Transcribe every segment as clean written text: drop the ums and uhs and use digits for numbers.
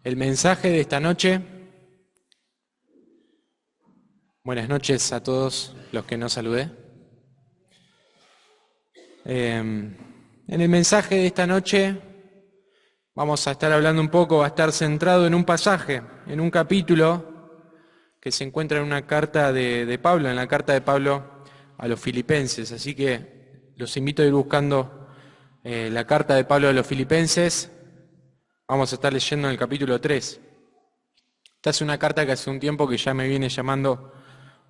El mensaje de esta noche, buenas noches a todos los que no saludé. En el mensaje de esta noche vamos a estar hablando un poco, va a estar centrado en un pasaje, en un capítulo que se encuentra en una carta de Pablo, en la carta de Pablo a los filipenses. Así que los invito a ir buscando la carta de Pablo a los filipenses. Vamos a estar leyendo en el capítulo 3. Esta es una carta que hace un tiempo que ya me viene llamando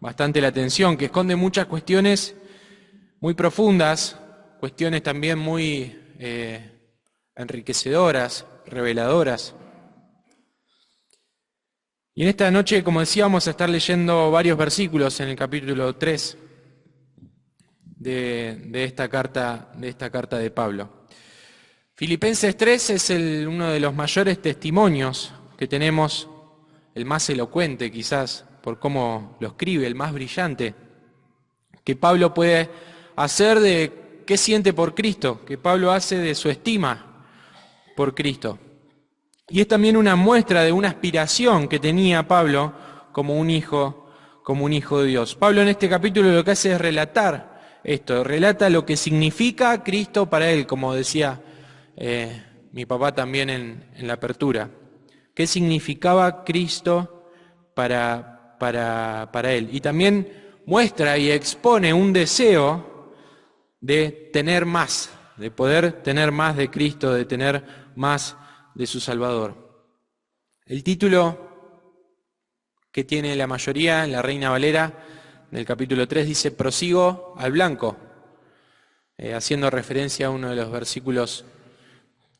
bastante la atención, que esconde muchas cuestiones muy profundas, cuestiones también muy enriquecedoras, reveladoras. Y en esta noche, como decía, vamos a estar leyendo varios versículos en el capítulo 3 de esta carta de Pablo. Filipenses 3 es uno de los mayores testimonios que tenemos, el más elocuente quizás, por cómo lo escribe, el más brillante, que Pablo puede hacer de qué siente por Cristo, que Pablo hace de su estima por Cristo. Y es también una muestra de una aspiración que tenía Pablo como un hijo de Dios. Pablo en este capítulo lo que hace es relatar esto, relata lo que significa Cristo para él, como decía mi papá también en la apertura. ¿Qué significaba Cristo para él? Y también muestra y expone un deseo de tener más, de poder tener más de Cristo, de tener más de su Salvador. El título que tiene la mayoría en la Reina Valera del capítulo 3 dice: Prosigo al blanco, haciendo referencia a uno de los versículos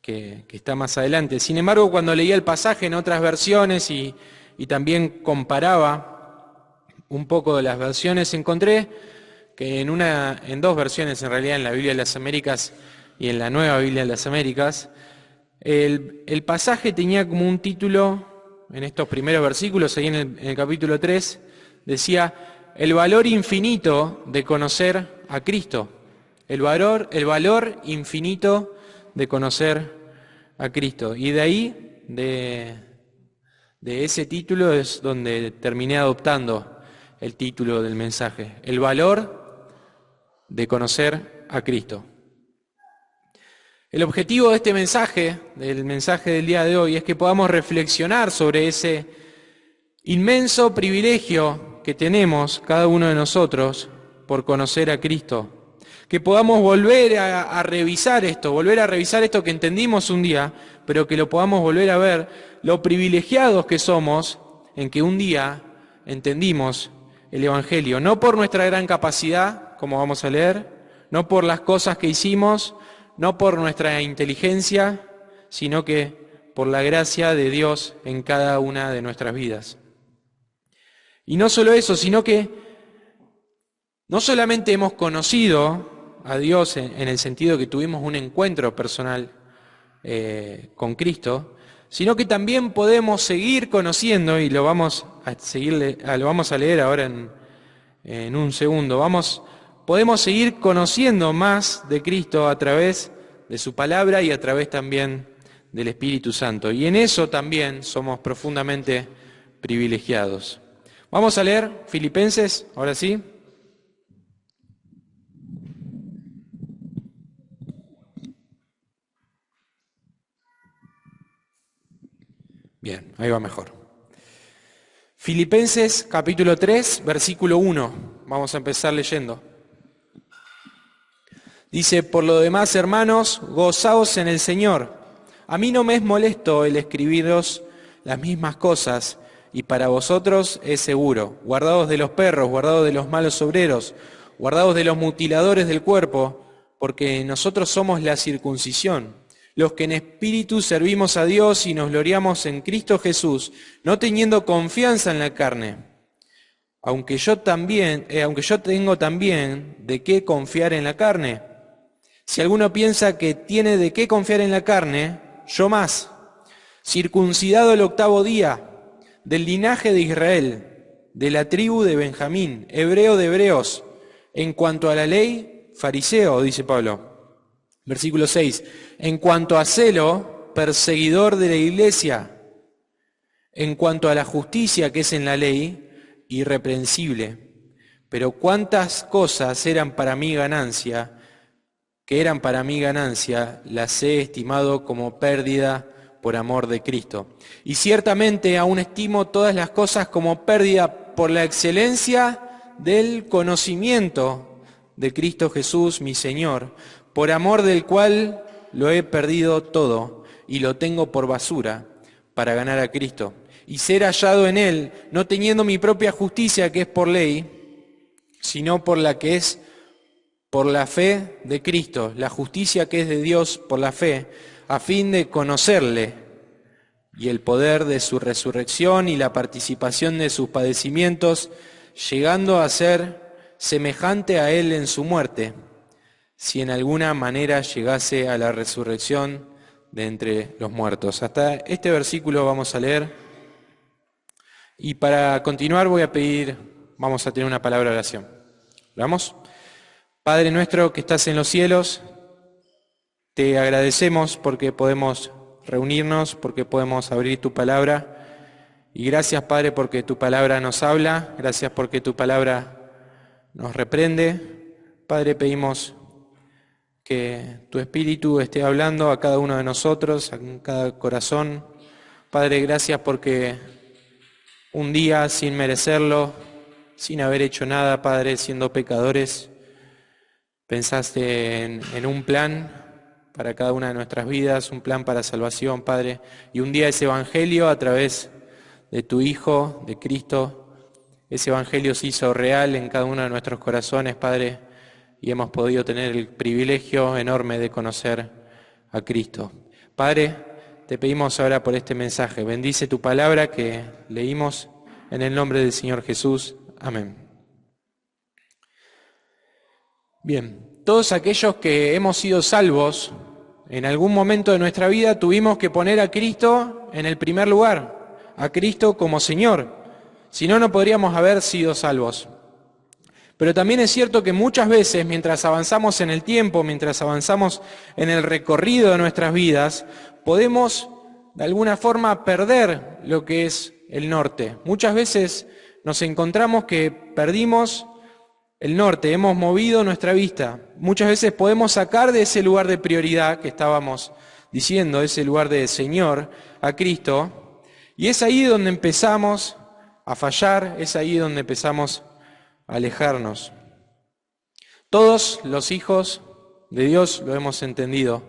que está más adelante. Sin embargo, cuando leía el pasaje en otras versiones y también comparaba un poco de las versiones, encontré que en dos versiones, en realidad, en la Biblia de las Américas y en la Nueva Biblia de las Américas, el pasaje tenía como un título, en estos primeros versículos, ahí en el capítulo 3, decía: el valor infinito de conocer a Cristo. El valor infinito de conocer a Cristo. Y de ahí, de ese título, es donde terminé adoptando el título del mensaje: el valor de conocer a Cristo. El objetivo de este mensaje, del mensaje del día de hoy, es que podamos reflexionar sobre ese inmenso privilegio que tenemos cada uno de nosotros por conocer a Cristo. Que podamos volver a revisar esto que entendimos un día, pero que lo podamos volver a ver, lo privilegiados que somos en que un día entendimos el Evangelio, no por nuestra gran capacidad, como vamos a leer, no por las cosas que hicimos, no por nuestra inteligencia, sino que por la gracia de Dios en cada una de nuestras vidas. Y no solo eso, sino que no solamente hemos conocido a Dios en el sentido que tuvimos un encuentro personal con Cristo, sino que también podemos seguir conociendo, y lo vamos a leer ahora en un segundo. Podemos seguir conociendo más de Cristo a través de su palabra y a través también del Espíritu Santo. Y en eso también somos profundamente privilegiados. Vamos a leer Filipenses, ahora sí. Bien, ahí va mejor. Filipenses capítulo 3, versículo 1. Vamos a empezar leyendo. Dice: por lo demás, hermanos, gozaos en el Señor. A mí no me es molesto el escribiros las mismas cosas, y para vosotros es seguro. Guardaos de los perros, guardaos de los malos obreros, guardaos de los mutiladores del cuerpo, porque nosotros somos la circuncisión, los que en espíritu servimos a Dios y nos gloriamos en Cristo Jesús, no teniendo confianza en la carne. Aunque yo tengo también de qué confiar en la carne. Si alguno piensa que tiene de qué confiar en la carne, yo más. Circuncidado el 8º día, del linaje de Israel, de la tribu de Benjamín, hebreo de hebreos, en cuanto a la ley, fariseo, dice Pablo. Versículo 6, en cuanto a celo, perseguidor de la iglesia, En cuanto a la justicia que es en la ley, irreprensible. Pero cuántas cosas eran para mí ganancia, las he estimado como pérdida por amor de Cristo. Y ciertamente aún estimo todas las cosas como pérdida por la excelencia del conocimiento de Cristo Jesús, mi Señor, por amor del cual lo he perdido todo y lo tengo por basura para ganar a Cristo y ser hallado en Él, no teniendo mi propia justicia que es por ley, sino por la que es por la fe de Cristo, la justicia que es de Dios por la fe, a fin de conocerle y el poder de su resurrección y la participación de sus padecimientos, llegando a ser semejante a Él en su muerte, si en alguna manera llegase a la resurrección de entre los muertos. Hasta este versículo vamos a leer. Y para continuar vamos a tener una palabra de oración. ¿Vamos? Padre nuestro que estás en los cielos, te agradecemos porque podemos reunirnos, porque podemos abrir tu palabra. Y gracias, Padre, porque tu palabra nos habla, gracias porque tu palabra nos reprende. Padre, pedimos que tu Espíritu esté hablando a cada uno de nosotros, a cada corazón. Padre, gracias porque un día sin merecerlo, sin haber hecho nada, Padre, siendo pecadores, pensaste en un plan para cada una de nuestras vidas, un plan para salvación, Padre. Y un día ese Evangelio, a través de tu Hijo, de Cristo, ese Evangelio se hizo real en cada uno de nuestros corazones, Padre, y hemos podido tener el privilegio enorme de conocer a Cristo. Padre, te pedimos ahora por este mensaje. Bendice tu palabra que leímos en el nombre del Señor Jesús. Amén. Bien, todos aquellos que hemos sido salvos, en algún momento de nuestra vida tuvimos que poner a Cristo en el primer lugar, a Cristo como Señor. Si no, no podríamos haber sido salvos. Pero también es cierto que muchas veces, mientras avanzamos en el tiempo, mientras avanzamos en el recorrido de nuestras vidas, podemos de alguna forma perder lo que es el norte. Muchas veces nos encontramos que perdimos el norte, hemos movido nuestra vista. Muchas veces podemos sacar de ese lugar de prioridad que estábamos diciendo, ese lugar de Señor, a Cristo, y es ahí donde empezamos a fallar, es ahí donde empezamos a alejarnos. Todos los hijos de Dios lo hemos entendido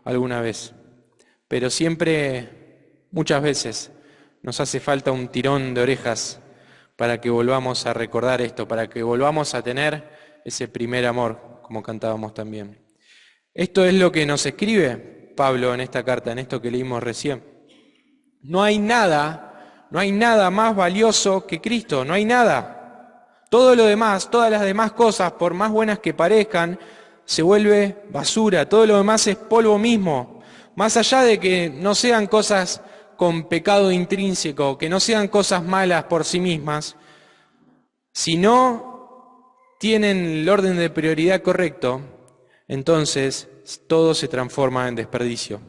alguna vez, pero siempre, muchas veces, nos hace falta un tirón de orejas para que volvamos a recordar esto, para que volvamos a tener ese primer amor, como cantábamos también. Esto es lo que nos escribe Pablo en esta carta, en esto que leímos recién. No hay nada más valioso que Cristo, no hay nada. Todo lo demás, todas las demás cosas, por más buenas que parezcan, se vuelve basura. Todo lo demás es polvo mismo. Más allá de que no sean cosas con pecado intrínseco, que no sean cosas malas por sí mismas, si no tienen el orden de prioridad correcto, entonces todo se transforma en desperdicio.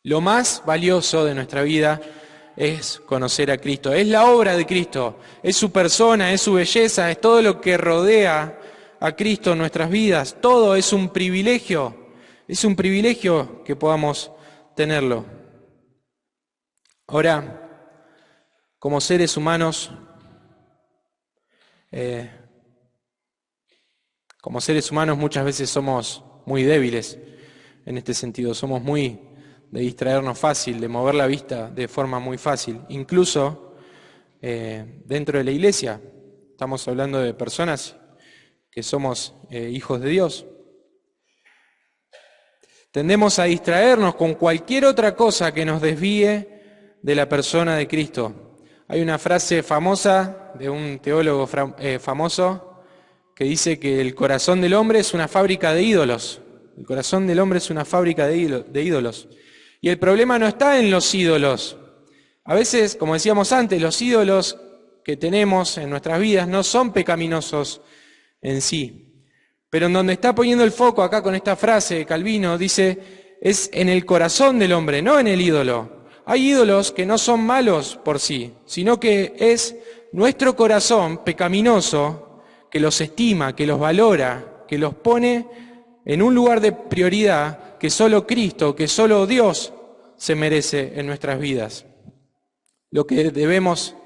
Lo más valioso de nuestra vida es conocer a Cristo, es la obra de Cristo, es su persona, es su belleza, es todo lo que rodea a Cristo en nuestras vidas. Todo es un privilegio que podamos tenerlo. Ahora, como seres humanos muchas veces somos muy débiles en este sentido, somos muy de distraernos fácil, de mover la vista de forma muy fácil. Incluso dentro de la iglesia, estamos hablando de personas que somos hijos de Dios. Tendemos a distraernos con cualquier otra cosa que nos desvíe de la persona de Cristo. Hay una frase famosa de un teólogo famoso que dice que el corazón del hombre es una fábrica de ídolos. El corazón del hombre es una fábrica de ídolos. Y el problema no está en los ídolos. A veces, como decíamos antes, los ídolos que tenemos en nuestras vidas no son pecaminosos en sí. Pero en donde está poniendo el foco acá con esta frase de Calvino, dice, es en el corazón del hombre, no en el ídolo. Hay ídolos que no son malos por sí, sino que es nuestro corazón pecaminoso que los estima, que los valora, que los pone en un lugar de prioridad que solo Cristo, que solo Dios se merece en nuestras vidas. Lo que debemos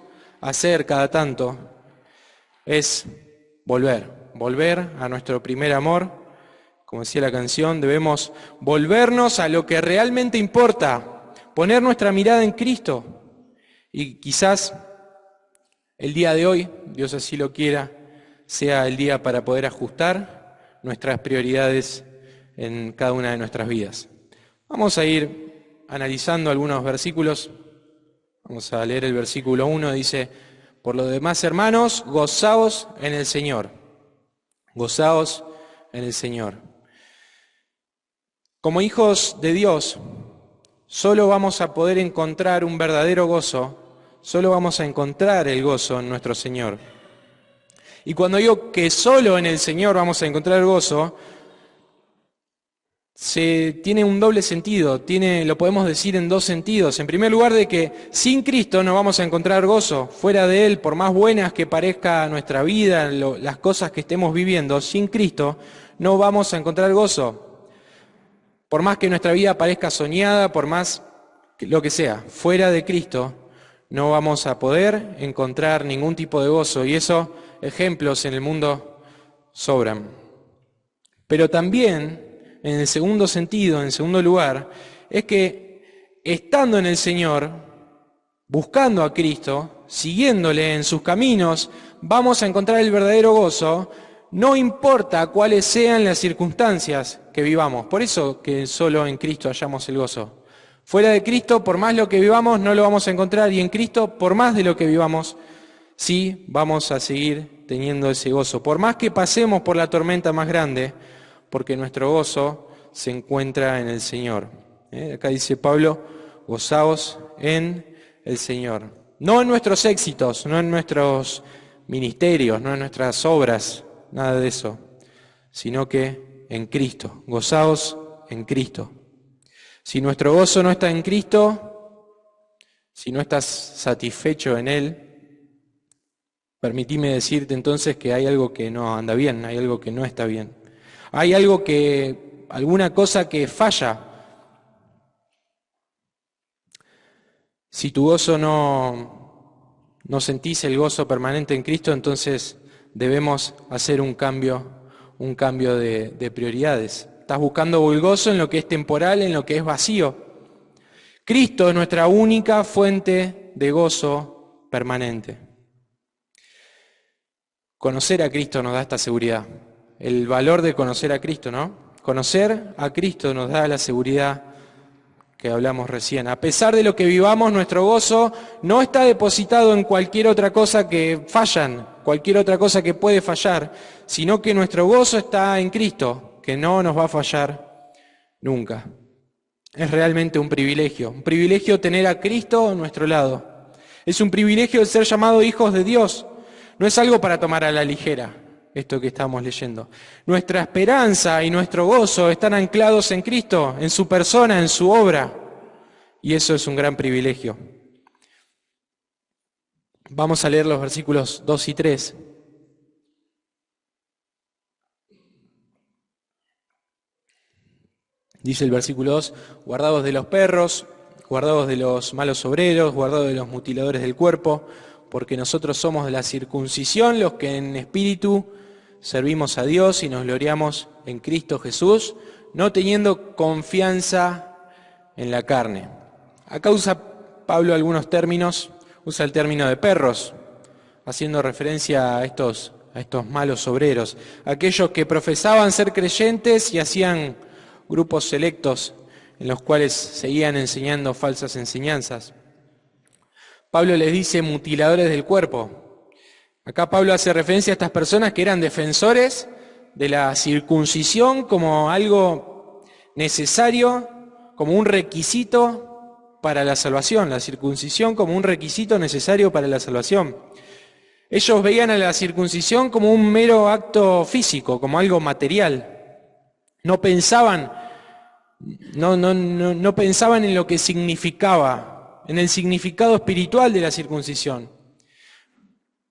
hacer cada tanto es volver a nuestro primer amor. Como decía la canción, debemos volvernos a lo que realmente importa, poner nuestra mirada en Cristo. Y quizás el día de hoy, Dios así lo quiera, sea el día para poder ajustar nuestras prioridades en cada una de nuestras vidas. Vamos a ir analizando algunos versículos. Vamos a leer el versículo 1, dice: por lo demás, hermanos, gozaos en el Señor. Gozaos en el Señor. Como hijos de Dios, solo vamos a poder encontrar un verdadero gozo, solo vamos a encontrar el gozo en nuestro Señor. Y cuando digo que solo en el Señor vamos a encontrar gozo, tiene un doble sentido, lo podemos decir en dos sentidos. En primer lugar, de que sin Cristo no vamos a encontrar gozo. Fuera de Él, por más buenas que parezca nuestra vida, las cosas que estemos viviendo, sin Cristo no vamos a encontrar gozo. Por más que nuestra vida parezca soñada, por más lo que sea, fuera de Cristo no vamos a poder encontrar ningún tipo de gozo. Y esos ejemplos en el mundo sobran. Pero también, en el segundo sentido, en segundo lugar, es que estando en el Señor, buscando a Cristo, siguiéndole en sus caminos, vamos a encontrar el verdadero gozo, no importa cuáles sean las circunstancias que vivamos. Por eso que solo en Cristo hallamos el gozo. Fuera de Cristo, por más lo que vivamos, no lo vamos a encontrar, y en Cristo, por más de lo que vivamos, sí vamos a seguir teniendo ese gozo. Por más que pasemos por la tormenta más grande, porque nuestro gozo se encuentra en el Señor. Acá dice Pablo: gozaos en el Señor. No en nuestros éxitos, no en nuestros ministerios, no en nuestras obras, nada de eso, sino que en Cristo. Gozaos en Cristo. Si nuestro gozo no está en Cristo, si no estás satisfecho en Él, permitime decirte entonces que hay algo que no anda bien, hay algo que no está bien. Hay alguna cosa que falla. Si tu gozo no sentís el gozo permanente en Cristo, entonces debemos hacer un cambio de prioridades. Estás buscando el gozo en lo que es temporal, en lo que es vacío. Cristo es nuestra única fuente de gozo permanente. Conocer a Cristo nos da esta seguridad. El valor de conocer a Cristo, ¿no? Conocer a Cristo nos da la seguridad que hablamos recién. A pesar de lo que vivamos, nuestro gozo no está depositado en cualquier otra cosa que fallan, cualquier otra cosa que puede fallar, sino que nuestro gozo está en Cristo, que no nos va a fallar nunca. Es realmente un privilegio tener a Cristo a nuestro lado. Es un privilegio el ser llamados hijos de Dios. No es algo para tomar a la ligera, esto que estamos leyendo. Nuestra esperanza y nuestro gozo están anclados en Cristo, en su persona, en su obra. Y eso es un gran privilegio. Vamos a leer los versículos 2 y 3. Dice el versículo 2: guardaos de los perros, guardaos de los malos obreros, guardaos de los mutiladores del cuerpo, porque nosotros somos de la circuncisión, los que en espíritu servimos a Dios y nos gloriamos en Cristo Jesús, no teniendo confianza en la carne. Acá usa Pablo algunos términos, usa el término de perros, haciendo referencia a estos malos obreros, aquellos que profesaban ser creyentes y hacían grupos selectos en los cuales seguían enseñando falsas enseñanzas. Pablo les dice mutiladores del cuerpo. Acá Pablo hace referencia a estas personas que eran defensores de la circuncisión como algo necesario, como un requisito para la salvación, la circuncisión como un requisito necesario para la salvación. Ellos veían a la circuncisión como un mero acto físico, como algo material. No pensaban en lo que significaba en el significado espiritual de la circuncisión,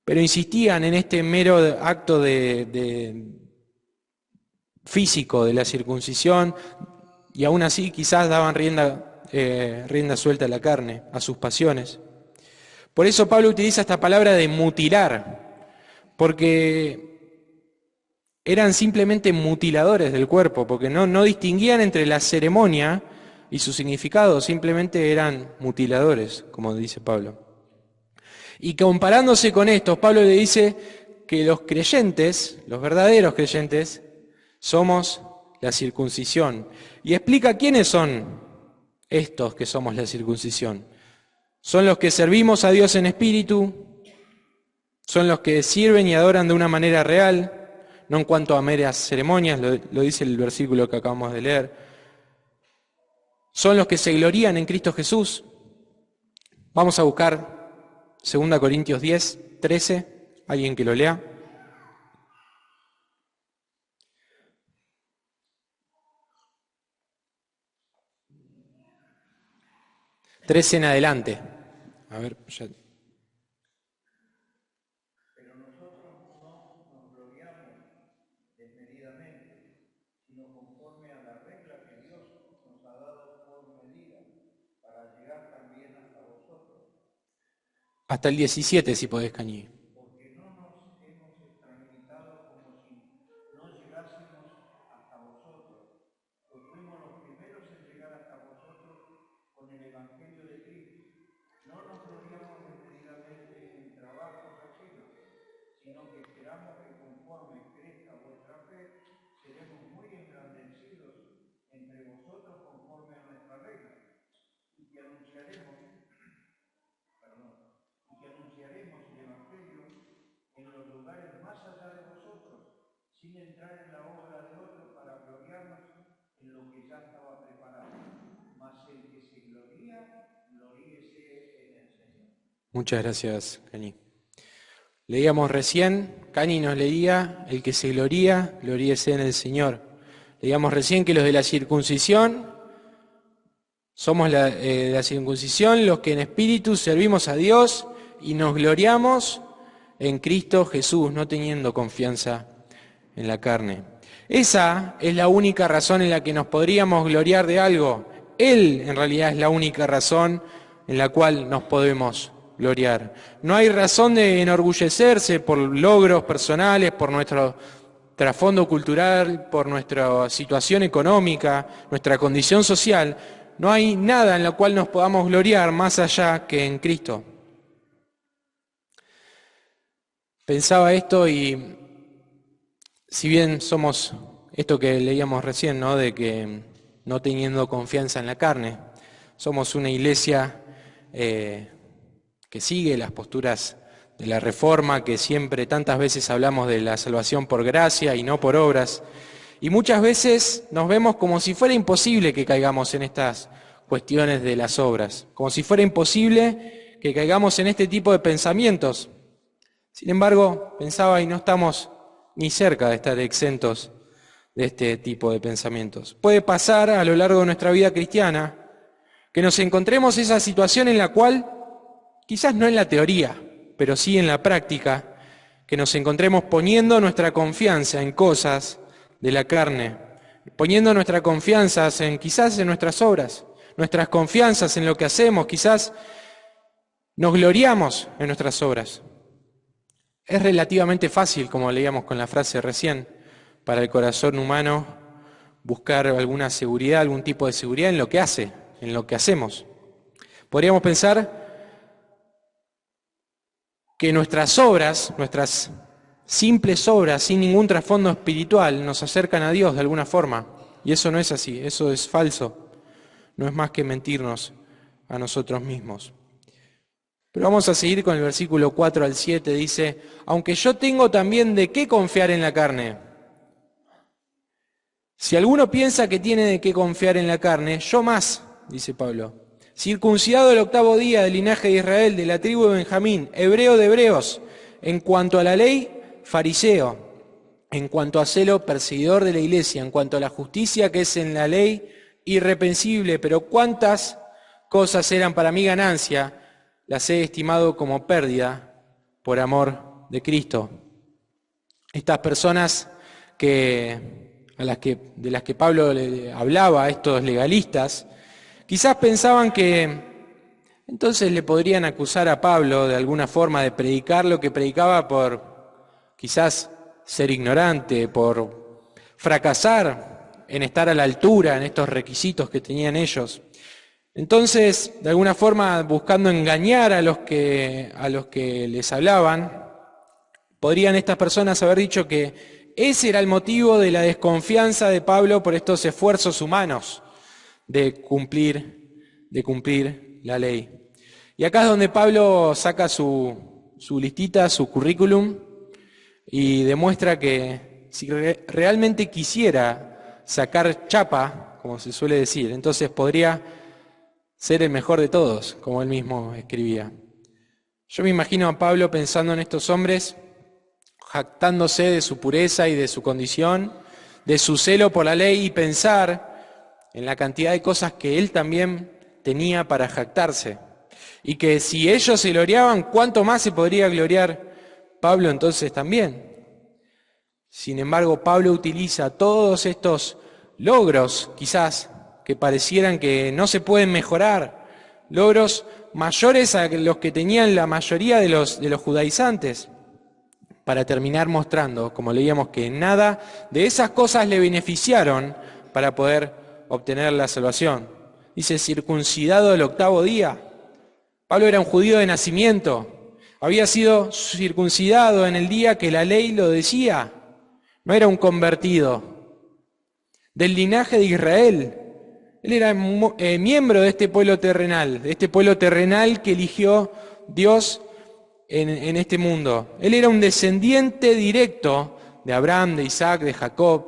pero insistían en este mero acto físico de la circuncisión, y aún así quizás daban rienda suelta a la carne, a sus pasiones. Por eso Pablo utiliza esta palabra de mutilar, porque eran simplemente mutiladores del cuerpo, porque no distinguían entre la ceremonia y su significado, simplemente eran mutiladores, como dice Pablo. Y comparándose con estos, Pablo le dice que los creyentes, los verdaderos creyentes, somos la circuncisión. Y explica quiénes son estos que somos la circuncisión. Son los que servimos a Dios en espíritu, son los que sirven y adoran de una manera real, no en cuanto a meras ceremonias, lo dice el versículo que acabamos de leer. Son los que se glorían en Cristo Jesús. Vamos a buscar 2 Corintios 10, 13, alguien que lo lea. 13 en adelante. A ver, ya. Pero nosotros no nos gloriamos desmedidamente, sino conforme a la regla que Dios nos ha dado por medida, para llegar también hasta vosotros. Hasta el 17, si podés, Cañí. Porque no nos hemos extralimitado como si no llegásemos hasta vosotros, pues fuimos los primeros en llegar hasta vosotros con el Evangelio de Cristo. No nos gloriamos desmedidamente en trabajos ajenos, sino que esperamos que conforme crezca vuestra fe, seremos muy engrandecidos entre vosotros conforme a nuestra regla, y que anunciaremos el Evangelio en los lugares más allá de vosotros, sin entrar en la obra de otros para gloriarnos en lo que ya estaba preparado. Mas el que se gloría, gloríese en el Señor. Muchas gracias, Cañí. Leíamos recién, Cañí nos leía, el que se gloría, gloríese en el Señor. Leíamos recién que los de la circuncisión, somos la circuncisión, los que en espíritu servimos a Dios y nos gloriamos en Cristo Jesús, no teniendo confianza en la carne. Esa es la única razón en la que nos podríamos gloriar de algo. Él, en realidad, es la única razón en la cual nos podemos gloriar. No hay razón de enorgullecerse por logros personales, por nuestro trasfondo cultural, por nuestra situación económica, nuestra condición social. No hay nada en lo cual nos podamos gloriar más allá que en Cristo. Pensaba esto y si bien somos esto que leíamos recién, ¿no? De que no teniendo confianza en la carne, somos una iglesia que sigue las posturas de la Reforma, que siempre tantas veces hablamos de la salvación por gracia y no por obras, y muchas veces nos vemos como si fuera imposible que caigamos en estas cuestiones de las obras, como si fuera imposible que caigamos en este tipo de pensamientos. Sin embargo, pensaba y no estamos ni cerca de estar exentos de este tipo de pensamientos. Puede pasar a lo largo de nuestra vida cristiana que nos encontremos esa situación en la cual, quizás no en la teoría, pero sí en la práctica, que nos encontremos poniendo nuestra confianza en cosas de la carne, poniendo nuestra confianza quizás en nuestras obras, nuestras confianzas en lo que hacemos, quizás nos gloriamos en nuestras obras. Es relativamente fácil, como leíamos con la frase recién, para el corazón humano buscar alguna seguridad, algún tipo de seguridad en lo que hace, en lo que hacemos. Podríamos pensar que nuestras obras, nuestras simples obras, sin ningún trasfondo espiritual, nos acercan a Dios de alguna forma. Y eso no es así, eso es falso. No es más que mentirnos a nosotros mismos. Pero vamos a seguir con el versículo 4 al 7, dice, aunque yo tengo también de qué confiar en la carne. Si alguno piensa que tiene de qué confiar en la carne, yo más, dice Pablo. Circuncidado el 8º día del linaje de Israel, de la tribu de Benjamín, hebreo de hebreos, en cuanto a la ley, fariseo, en cuanto a celo, perseguidor de la iglesia, en cuanto a la justicia que es en la ley, irreprensible, pero cuántas cosas eran para mi ganancia, las he estimado como pérdida por amor de Cristo. Estas personas de las que Pablo le hablaba, a estos legalistas, quizás pensaban que entonces le podrían acusar a Pablo de alguna forma de predicar lo que predicaba por quizás ser ignorante, por fracasar en estar a la altura en estos requisitos que tenían ellos. Entonces, de alguna forma, buscando engañar a los que les hablaban, podrían estas personas haber dicho que ese era el motivo de la desconfianza de Pablo por estos esfuerzos humanos de cumplir la ley. Y acá es donde Pablo saca su listita, su currículum, y demuestra que si realmente quisiera sacar chapa, como se suele decir, entonces podría ser el mejor de todos, como él mismo escribía. Yo me imagino a Pablo pensando en estos hombres, jactándose de su pureza y de su condición, de su celo por la ley, y pensar en la cantidad de cosas que él también tenía para jactarse. Y que si ellos se gloriaban, ¿cuánto más se podría gloriar Pablo entonces también? Sin embargo, Pablo utiliza todos estos logros, quizás, que parecieran que no se pueden mejorar, logros mayores a los que tenían la mayoría de los judaizantes, para terminar mostrando, como leíamos, que nada de esas cosas le beneficiaron para poder obtener la salvación. Dice, circuncidado el 8º día. Pablo era un judío de nacimiento, había sido circuncidado en el día que la ley lo decía, no era un convertido, del linaje de Israel. Él era miembro de este pueblo terrenal que eligió Dios en este mundo. Él era un descendiente directo de Abraham, de Isaac, de Jacob.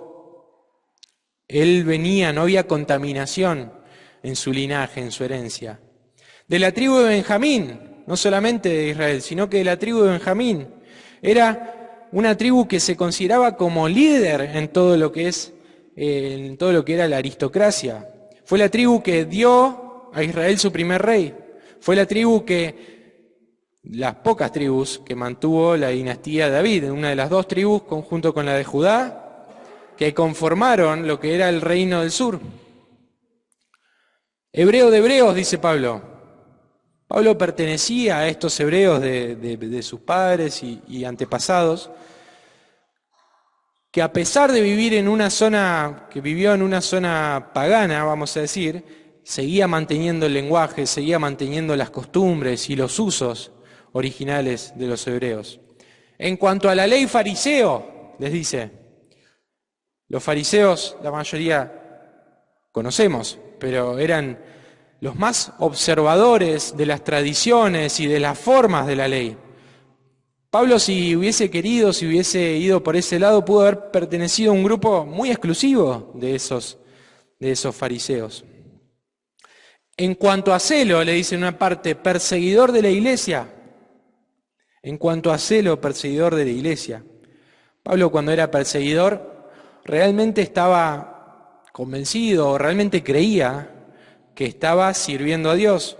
Él venía, no había contaminación en su linaje, en su herencia. De la tribu de Benjamín, no solamente de Israel, sino que de la tribu de Benjamín. Era una tribu que se consideraba como líder en todo lo que era la aristocracia. Fue la tribu que dio a Israel su primer rey. Fue las pocas tribus que mantuvo la dinastía de David, una de las 2 tribus, junto con la de Judá, que conformaron lo que era el reino del sur. Hebreo de hebreos, dice Pablo. Pablo pertenecía a estos hebreos de sus padres y antepasados, que a pesar de vivir vivió en una zona pagana, vamos a decir, seguía manteniendo el lenguaje, seguía manteniendo las costumbres y los usos originales de los hebreos. En cuanto a la ley fariseo, les dice, los fariseos, la mayoría conocemos, pero eran los más observadores de las tradiciones y de las formas de la ley. Pablo, si hubiese querido, si hubiese ido por ese lado, pudo haber pertenecido a un grupo muy exclusivo de esos fariseos. En cuanto a celo, le dice en una parte, perseguidor de la iglesia. En cuanto a celo, perseguidor de la iglesia. Pablo, cuando era perseguidor, realmente estaba convencido, realmente creía que estaba sirviendo a Dios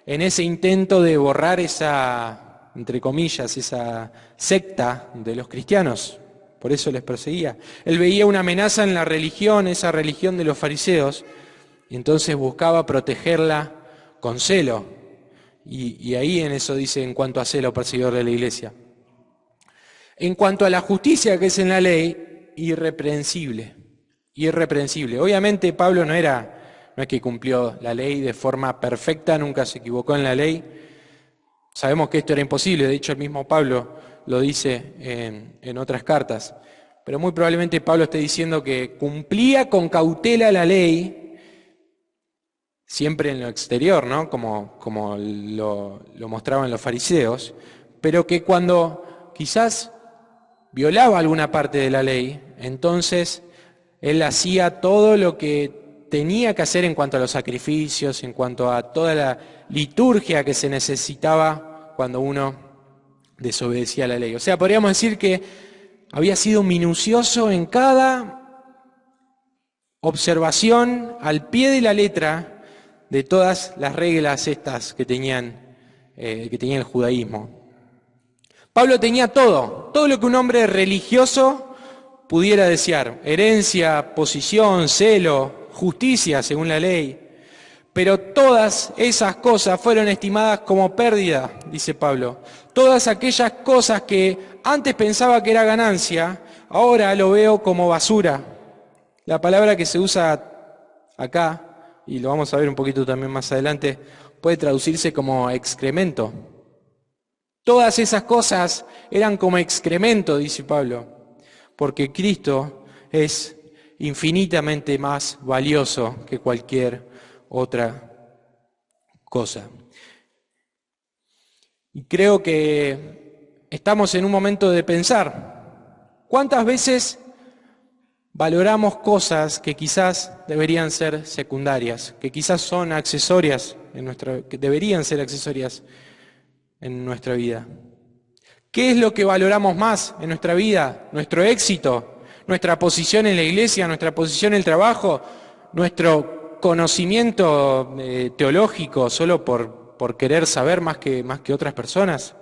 en ese intento de borrar esa, entre comillas, esa secta de los cristianos. Por eso les perseguía. Él veía una amenaza en la religión, esa religión de los fariseos, y entonces buscaba protegerla con celo. Y ahí en eso dice, en cuanto a celo, perseguidor de la iglesia. En cuanto a la justicia que es en la ley, irreprensible. Obviamente Pablo no es que cumplió la ley de forma perfecta, nunca se equivocó en la ley. Sabemos que esto era imposible, de hecho el mismo Pablo lo dice en otras cartas. Pero muy probablemente Pablo esté diciendo que cumplía con cautela la ley, siempre en lo exterior, ¿no? Como lo mostraban los fariseos, pero que cuando quizás violaba alguna parte de la ley, entonces él hacía todo lo que tenía que hacer en cuanto a los sacrificios, en cuanto a toda la liturgia que se necesitaba cuando uno desobedecía a la ley. O sea, podríamos decir que había sido minucioso en cada observación al pie de la letra de todas las reglas estas que tenía el judaísmo. Pablo tenía todo lo que un hombre religioso pudiera desear: herencia, posición, celo, justicia según la ley. Pero todas esas cosas fueron estimadas como pérdida, dice Pablo. Todas aquellas cosas que antes pensaba que era ganancia, ahora lo veo como basura. La palabra que se usa acá, y lo vamos a ver un poquito también más adelante, puede traducirse como excremento. Todas esas cosas eran como excremento, dice Pablo, porque Cristo es infinitamente más valioso que cualquier otra cosa. Y creo que estamos en un momento de pensar, ¿cuántas veces valoramos cosas que quizás deberían ser secundarias, que quizás son accesorias que deberían ser accesorias en nuestra vida? ¿Qué es lo que valoramos más en nuestra vida? ¿Nuestro éxito? ¿Nuestra posición en la iglesia? ¿Nuestra posición en el trabajo? ¿Nuestro conocimiento teológico solo por querer saber más que otras personas?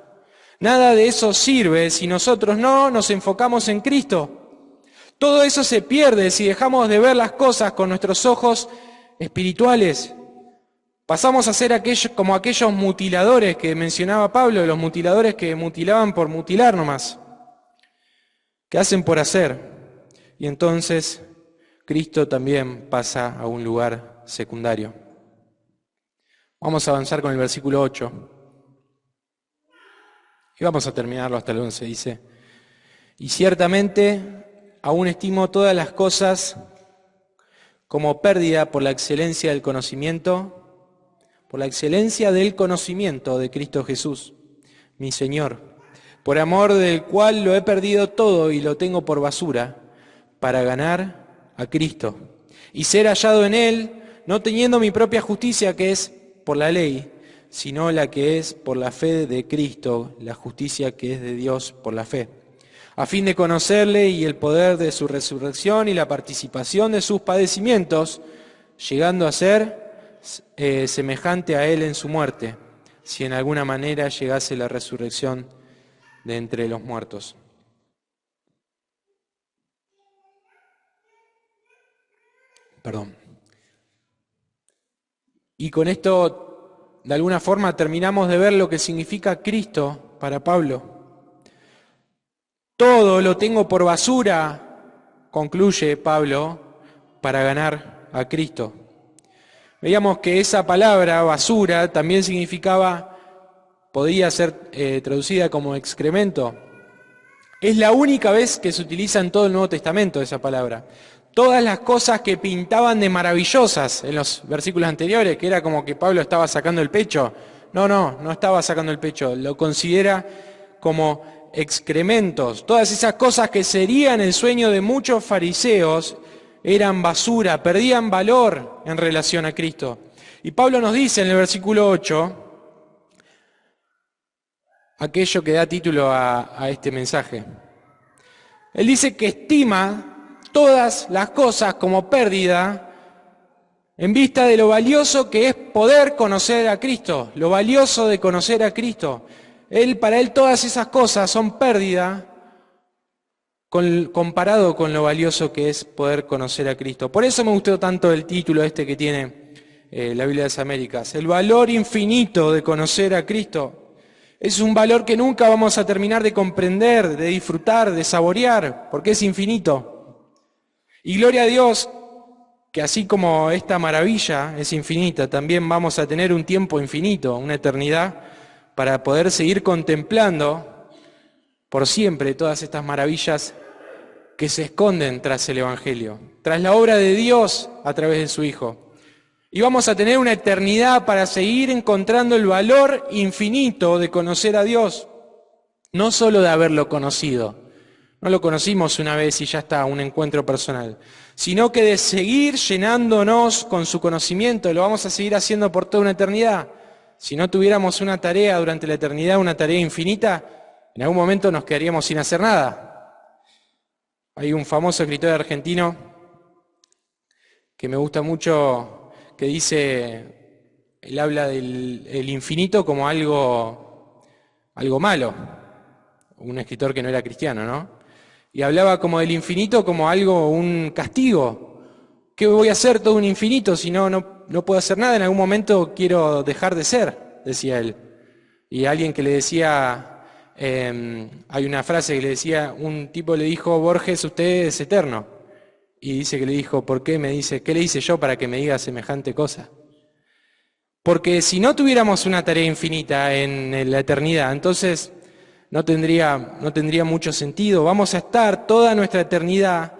Nada de eso sirve si nosotros no nos enfocamos en Cristo. Todo eso se pierde si dejamos de ver las cosas con nuestros ojos espirituales. Pasamos a ser como aquellos mutiladores que mencionaba Pablo, los mutiladores que mutilaban por mutilar nomás, que hacen por hacer. Y entonces Cristo también pasa a un lugar secundario. Vamos a avanzar con el versículo 8. Y vamos a terminarlo hasta el 11. Dice: y ciertamente aún estimo todas las cosas como pérdida por la excelencia del conocimiento de Cristo Jesús, mi Señor, por amor del cual lo he perdido todo y lo tengo por basura, para ganar a Cristo y ser hallado en Él, no teniendo mi propia justicia que es por la ley, sino la que es por la fe de Cristo, la justicia que es de Dios por la fe, a fin de conocerle y el poder de su resurrección y la participación de sus padecimientos, llegando a ser semejante a Él en su muerte, si en alguna manera llegase la resurrección de entre los muertos. Y con esto, de alguna forma, terminamos de ver lo que significa Cristo para Pablo. Todo lo tengo por basura, concluye Pablo, para ganar a Cristo. Veíamos que esa palabra, basura, también podría ser traducida como excremento. Es la única vez que se utiliza en todo el Nuevo Testamento esa palabra. Todas las cosas que pintaban de maravillosas en los versículos anteriores, que era como que Pablo estaba sacando el pecho. No estaba sacando el pecho, lo considera como excrementos. Todas esas cosas que serían el sueño de muchos fariseos eran basura, perdían valor en relación a Cristo. Y Pablo nos dice en el versículo 8, aquello que da título a este mensaje. Él dice que estima todas las cosas como pérdida en vista de lo valioso que es poder conocer a Cristo, lo valioso de conocer a Cristo. Para él todas esas cosas son pérdida comparado con lo valioso que es poder conocer a Cristo. Por eso me gustó tanto el título este que tiene la Biblia de las Américas, el valor infinito de conocer a Cristo. Es un valor que nunca vamos a terminar de comprender, de disfrutar, de saborear, porque es infinito. Y gloria a Dios que así como esta maravilla es infinita, también vamos a tener un tiempo infinito, una eternidad, para poder seguir contemplando por siempre todas estas maravillas que se esconden tras el Evangelio, tras la obra de Dios a través de su Hijo. Y vamos a tener una eternidad para seguir encontrando el valor infinito de conocer a Dios, no solo de haberlo conocido. No lo conocimos una vez y ya está, un encuentro personal, sino que de seguir llenándonos con su conocimiento. Lo vamos a seguir haciendo por toda una eternidad. Si no tuviéramos una tarea durante la eternidad, una tarea infinita, en algún momento nos quedaríamos sin hacer nada. Hay un famoso escritor argentino que me gusta mucho, que dice él habla del el infinito como algo malo, un escritor que no era cristiano, ¿no? Y hablaba como del infinito como algo, un castigo. ¿Qué voy a hacer todo un infinito si no puedo hacer nada? En algún momento quiero dejar de ser, decía él. Y alguien que le decía, hay una frase que le decía, un tipo le dijo, Borges, usted es eterno. Y dice que le dijo, ¿por qué me dice? ¿Qué le hice yo para que me diga semejante cosa? Porque si no tuviéramos una tarea infinita en la eternidad, entonces no tendría mucho sentido. Vamos a estar toda nuestra eternidad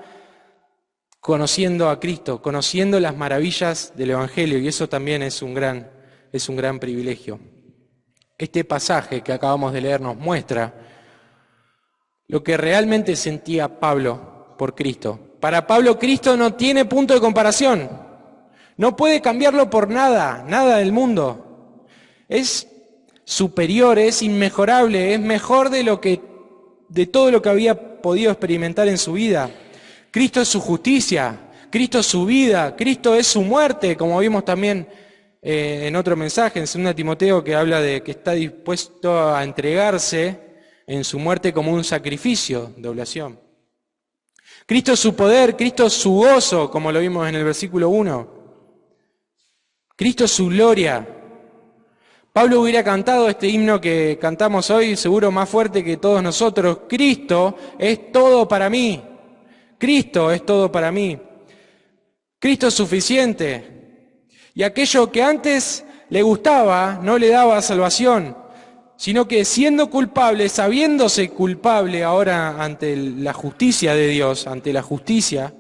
conociendo a Cristo, conociendo las maravillas del Evangelio, y eso también es un gran privilegio. Este pasaje que acabamos de leer nos muestra lo que realmente sentía Pablo por Cristo. Para Pablo, Cristo no tiene punto de comparación. No puede cambiarlo por nada del mundo. Es superior, es inmejorable, es mejor de todo lo que había podido experimentar en su vida. Cristo es su justicia, Cristo es su vida, Cristo es su muerte, como vimos también en otro mensaje, en 2 Timoteo, que habla de que está dispuesto a entregarse en su muerte como un sacrificio de oblación. Cristo es su poder, Cristo es su gozo, como lo vimos en el versículo 1. Cristo es su gloria. Pablo hubiera cantado este himno que cantamos hoy, seguro más fuerte que todos nosotros. Cristo es todo para mí. Cristo es todo para mí. Cristo es suficiente. Y aquello que antes le gustaba no le daba salvación, sino que siendo culpable, sabiéndose culpable ahora ante la justicia de Dios, ante la justicia,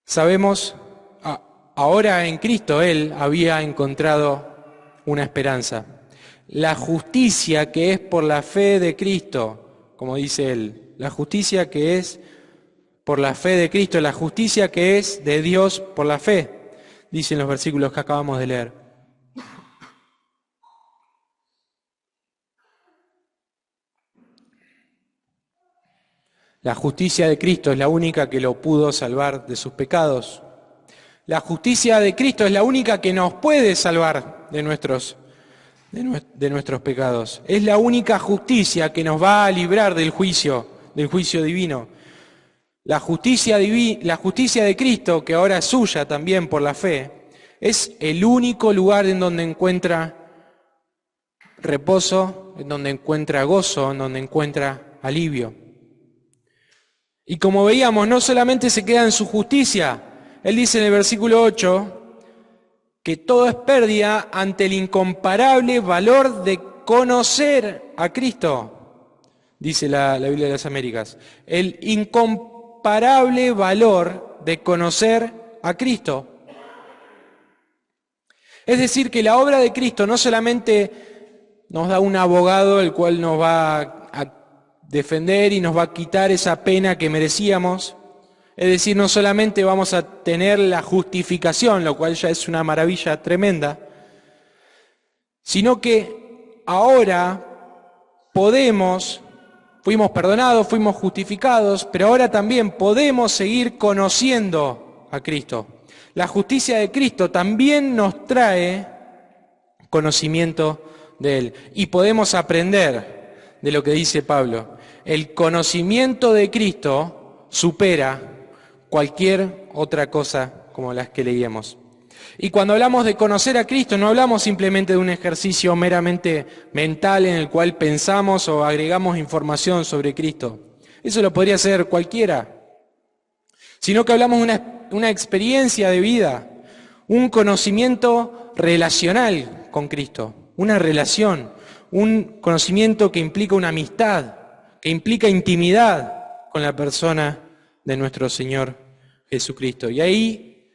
sabemos, ahora en Cristo Él había encontrado una esperanza. La justicia que es por la fe de Cristo, como dice Él, la justicia que es por la fe de Cristo, la justicia que es de Dios por la fe, dicen los versículos que acabamos de leer. La justicia de Cristo es la única que lo pudo salvar de sus pecados. La justicia de Cristo es la única que nos puede salvar de nuestros pecados. Es la única justicia que nos va a librar del juicio divino. La justicia de Cristo, que ahora es suya también por la fe, es el único lugar en donde encuentra reposo, en donde encuentra gozo, en donde encuentra alivio. Y como veíamos, no solamente se queda en su justicia. Él dice en el versículo 8 que todo es pérdida ante el incomparable valor de conocer a Cristo, dice la Biblia de las Américas. El incomparable valor de conocer a Cristo. Es decir, que la obra de Cristo no solamente nos da un abogado el cual nos va a defender y nos va a quitar esa pena que merecíamos. Es decir, no solamente vamos a tener la justificación, lo cual ya es una maravilla tremenda, sino que ahora fuimos perdonados, fuimos justificados, pero ahora también podemos seguir conociendo a Cristo. La justicia de Cristo también nos trae conocimiento de Él y podemos aprender de lo que dice Pablo. El conocimiento de Cristo supera cualquier otra cosa como las que leíamos. Y cuando hablamos de conocer a Cristo, no hablamos simplemente de un ejercicio meramente mental en el cual pensamos o agregamos información sobre Cristo. Eso lo podría hacer cualquiera. Sino que hablamos de una experiencia de vida, un conocimiento relacional con Cristo, una relación, un conocimiento que implica una amistad, que implica intimidad con la persona de nuestro Señor Jesucristo. Y ahí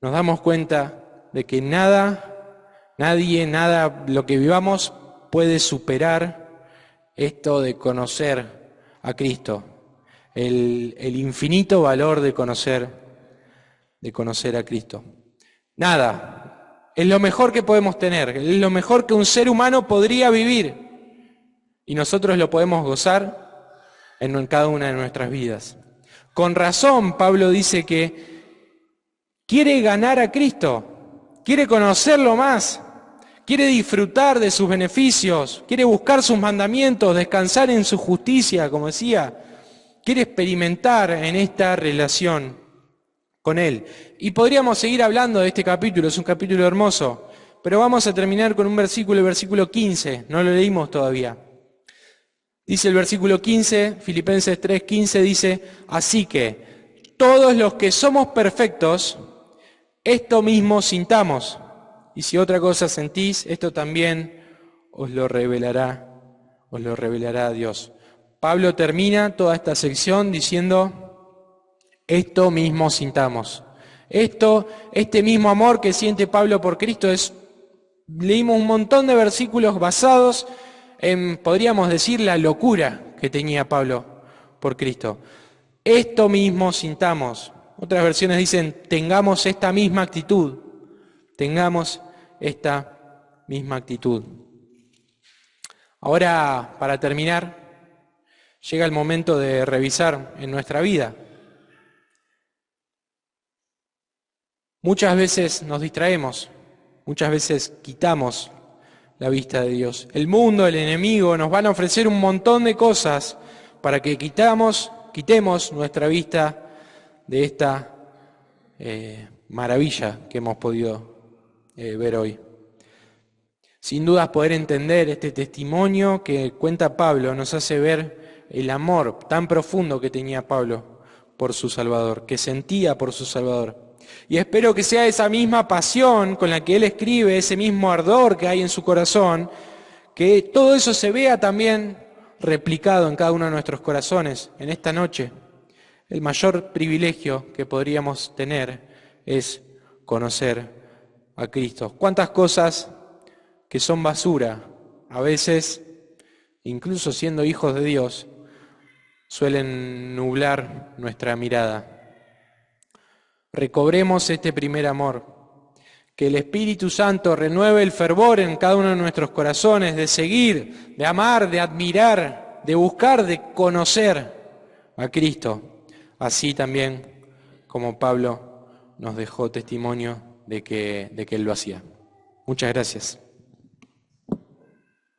nos damos cuenta de que nadie, lo que vivamos puede superar esto de conocer a Cristo, el infinito valor de conocer a Cristo. Nada, es lo mejor que podemos tener, es lo mejor que un ser humano podría vivir. Y nosotros lo podemos gozar en cada una de nuestras vidas. Con razón, Pablo dice que quiere ganar a Cristo. quiere conocerlo más, quiere disfrutar de sus beneficios, quiere buscar sus mandamientos, descansar en su justicia, como decía, quiere experimentar en esta relación con Él. Y podríamos seguir hablando de este capítulo, es un capítulo hermoso, pero vamos a terminar con un versículo, el versículo 15, no lo leímos todavía. Dice el versículo 15, Filipenses 3:15, dice, así que todos los que somos perfectos, esto mismo sintamos. Y si otra cosa sentís, esto también os lo revelará Dios. Pablo termina toda esta sección diciendo, esto mismo sintamos. Este mismo amor que siente Pablo por Cristo leímos un montón de versículos basados en, podríamos decir, la locura que tenía Pablo por Cristo. Esto mismo sintamos. Otras versiones dicen, tengamos esta misma actitud. Tengamos esta misma actitud. Ahora, para terminar, llega el momento de revisar en nuestra vida. Muchas veces nos distraemos, muchas veces quitamos la vista de Dios. El mundo, el enemigo, nos van a ofrecer un montón de cosas para que quitemos nuestra vista de esta maravilla que hemos podido ver hoy. Sin dudas poder entender este testimonio que cuenta Pablo nos hace ver el amor tan profundo que tenía Pablo por su Salvador, que sentía por su Salvador. Y espero que sea esa misma pasión con la que él escribe, ese mismo ardor que hay en su corazón, que todo eso se vea también replicado en cada uno de nuestros corazones en esta noche. El mayor privilegio que podríamos tener es conocer a Cristo. ¿Cuántas cosas que son basura, a veces, incluso siendo hijos de Dios, suelen nublar nuestra mirada? Recobremos este primer amor, que el Espíritu Santo renueve el fervor en cada uno de nuestros corazones de seguir, de amar, de admirar, de buscar, de conocer a Cristo, así también como Pablo nos dejó testimonio de que Él lo hacía. Muchas gracias.